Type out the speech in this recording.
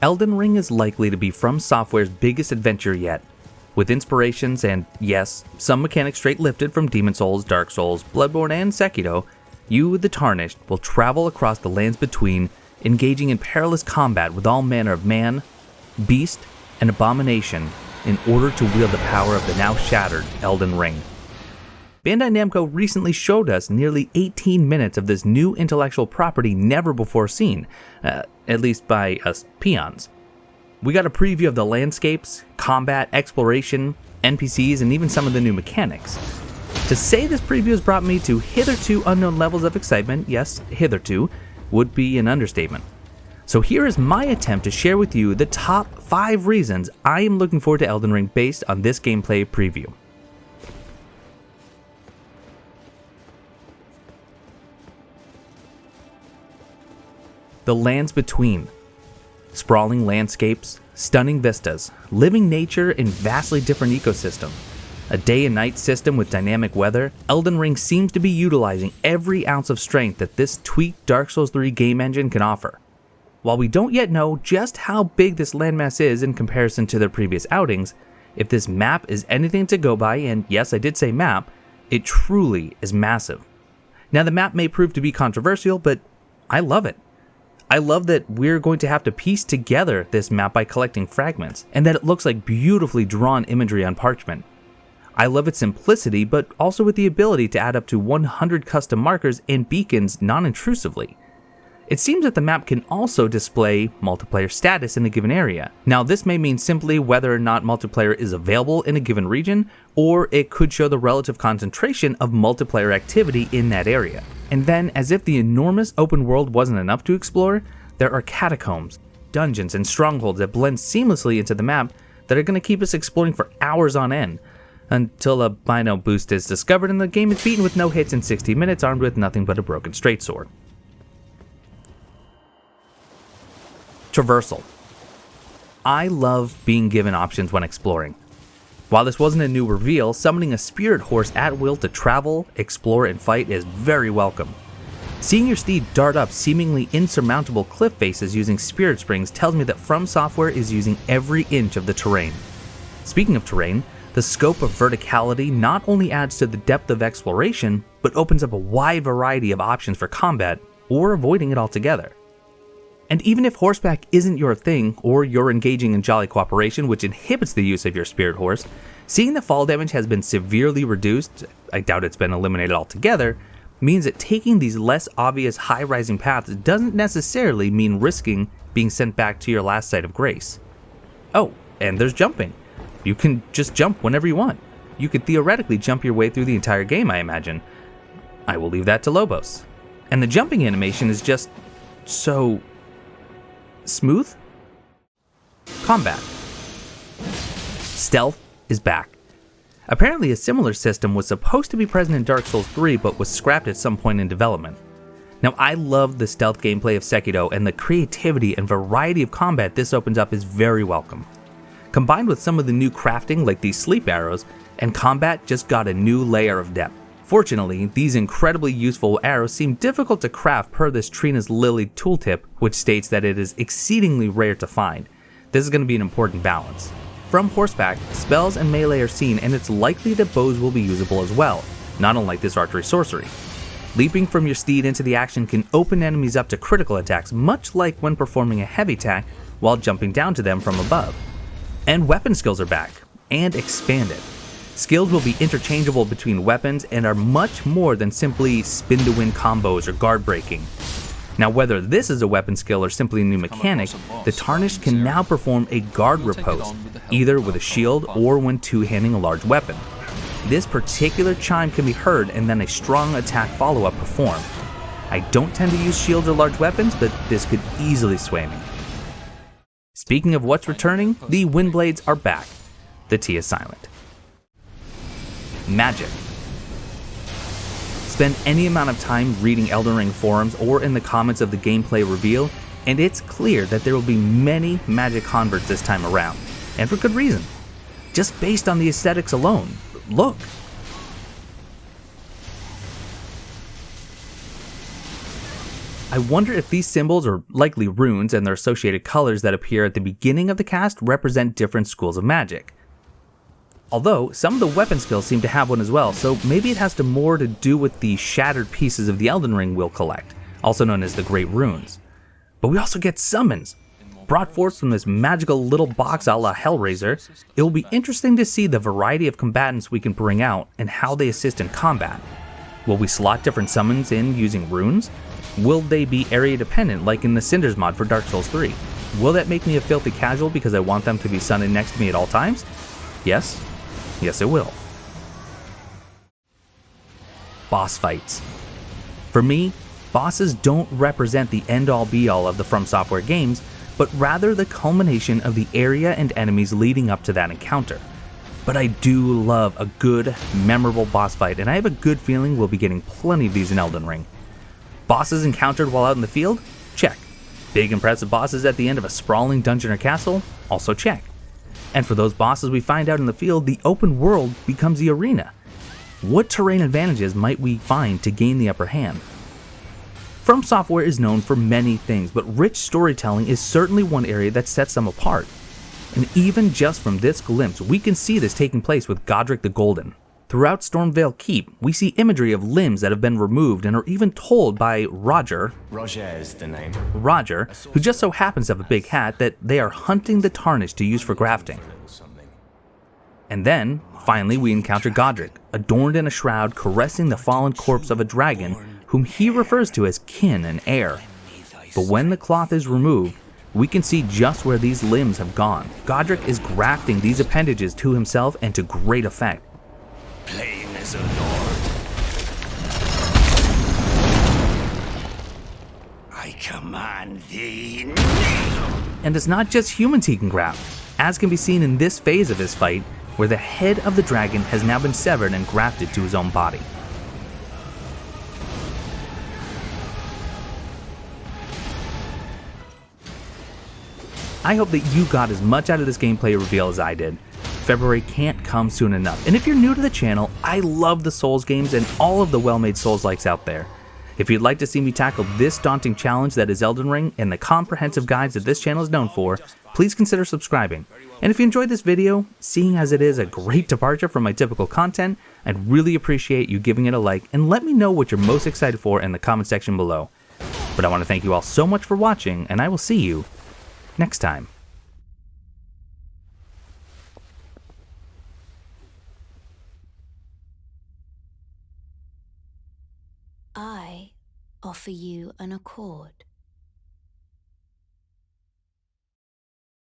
Elden Ring is likely to be From Software's biggest adventure yet. With inspirations and, yes, some mechanics straight lifted from Demon's Souls, Dark Souls, Bloodborne, and Sekiro, you, the Tarnished, will travel across the lands between, engaging in perilous combat with all manner of man, beast, and abomination in order to wield the power of the now shattered Elden Ring. Bandai Namco recently showed us nearly 18 minutes of this new intellectual property never before seen, at least by us peons. We got a preview of the landscapes, combat, exploration, NPCs, and even some of the new mechanics. To say this preview has brought me to hitherto unknown levels of excitement, yes, hitherto, would be an understatement. So here is my attempt to share with you the top 5 reasons I am looking forward to Elden Ring based on this gameplay preview. The lands between. Sprawling landscapes, stunning vistas, living nature in vastly different ecosystem. A day and night system with dynamic weather, Elden Ring seems to be utilizing every ounce of strength that this tweaked Dark Souls 3 game engine can offer. While we don't yet know just how big this landmass is in comparison to their previous outings, if this map is anything to go by, and yes, I did say map, it truly is massive. Now the map may prove to be controversial, but I love it. I love that we're going to have to piece together this map by collecting fragments, and that it looks like beautifully drawn imagery on parchment. I love its simplicity, but also with the ability to add up to 100 custom markers and beacons non-intrusively. It seems that the map can also display multiplayer status in a given area. Now this may mean simply whether or not multiplayer is available in a given region, or it could show the relative concentration of multiplayer activity in that area. And then, as if the enormous open world wasn't enough to explore, there are catacombs, dungeons, and strongholds that blend seamlessly into the map that are going to keep us exploring for hours on end, until a Bino boost is discovered and the game is beaten with no hits in 60 minutes armed with nothing but a broken straight sword. Traversal. I love being given options when exploring. While this wasn't a new reveal, summoning a spirit horse at will to travel, explore, and fight is very welcome. Seeing your steed dart up seemingly insurmountable cliff faces using spirit springs tells me that From Software is using every inch of the terrain. Speaking of terrain, the scope of verticality not only adds to the depth of exploration, but opens up a wide variety of options for combat, or avoiding it altogether. And even if horseback isn't your thing, or you're engaging in jolly cooperation which inhibits the use of your spirit horse, seeing the fall damage has been severely reduced, I doubt it's been eliminated altogether, means that taking these less obvious high-rising paths doesn't necessarily mean risking being sent back to your last site of grace. Oh, and there's jumping. You can just jump whenever you want. You could theoretically jump your way through the entire game, I imagine. I will leave that to Lobos. And the jumping animation is just so smooth? Combat. Stealth is back. Apparently a similar system was supposed to be present in Dark Souls 3 but was scrapped at some point in development. Now I love the stealth gameplay of Sekiro, and the creativity and variety of combat this opens up is very welcome. Combined with some of the new crafting like these sleep arrows, and combat just got a new layer of depth. Fortunately, these incredibly useful arrows seem difficult to craft per this Trina's Lily tooltip, which states that it is exceedingly rare to find. This is going to be an important balance. From horseback, spells and melee are seen, and it's likely that bows will be usable as well, not unlike this archery sorcery. Leaping from your steed into the action can open enemies up to critical attacks, much like when performing a heavy attack while jumping down to them from above. And weapon skills are back, and expanded. Skills will be interchangeable between weapons and are much more than simply spin-to-win combos or guard breaking. Now whether this is a weapon skill or simply a new mechanic, the Tarnished can now perform a guard riposte, either with a shield or when two-handing a large weapon. This particular chime can be heard and then a strong attack follow-up performed. I don't tend to use shields or large weapons, but this could easily sway me. Speaking of what's returning, the Windblades are back. The T is silent. Magic. Spend any amount of time reading Elden Ring forums or in the comments of the gameplay reveal, and it's clear that there will be many magic converts this time around, and for good reason. Just based on the aesthetics alone. Look. I wonder if these symbols, or likely runes and their associated colors that appear at the beginning of the cast, represent different schools of magic. Although, some of the weapon skills seem to have one as well, so maybe it has more to do with the shattered pieces of the Elden Ring we'll collect, also known as the Great Runes. But we also get summons, brought forth from this magical little box a la Hellraiser. It will be interesting to see the variety of combatants we can bring out and how they assist in combat. Will we slot different summons in using runes? Will they be area dependent like in the Cinders mod for Dark Souls 3? Will that make me a filthy casual because I want them to be sunning next to me at all times? Yes. Yes, it will. Boss fights. For me, bosses don't represent the end-all be-all of the From Software games, but rather the culmination of the area and enemies leading up to that encounter. But I do love a good, memorable boss fight, and I have a good feeling we'll be getting plenty of these in Elden Ring. Bosses encountered while out in the field? Check. Big impressive bosses at the end of a sprawling dungeon or castle? Also check. And for those bosses we find out in the field, the open world becomes the arena. What terrain advantages might we find to gain the upper hand? From Software is known for many things, but rich storytelling is certainly one area that sets them apart. And even just from this glimpse, we can see this taking place with Godric the Golden. Throughout Stormvale Keep, we see imagery of limbs that have been removed and are even told by Roger is the name. Roger, who just so happens to have a big hat, that they are hunting the tarnish to use for grafting. And then, finally, we encounter Godric, adorned in a shroud, caressing the fallen corpse of a dragon, whom he refers to as kin and heir. But when the cloth is removed, we can see just where these limbs have gone. Godric is grafting these appendages to himself and to great effect. Plain as a lord. I command thee now. And it's not just humans he can graft, as can be seen in this phase of his fight, where the head of the dragon has now been severed and grafted to his own body. I hope that you got as much out of this gameplay reveal as I did. February can't come soon enough, and if you're new to the channel, I love the Souls games and all of the well-made Souls-likes out there. If you'd like to see me tackle this daunting challenge that is Elden Ring and the comprehensive guides that this channel is known for, please consider subscribing. And if you enjoyed this video, seeing as it is a great departure from my typical content, I'd really appreciate you giving it a like and let me know what you're most excited for in the comment section below. But I want to thank you all so much for watching, and I will see you next time. I offer you an accord.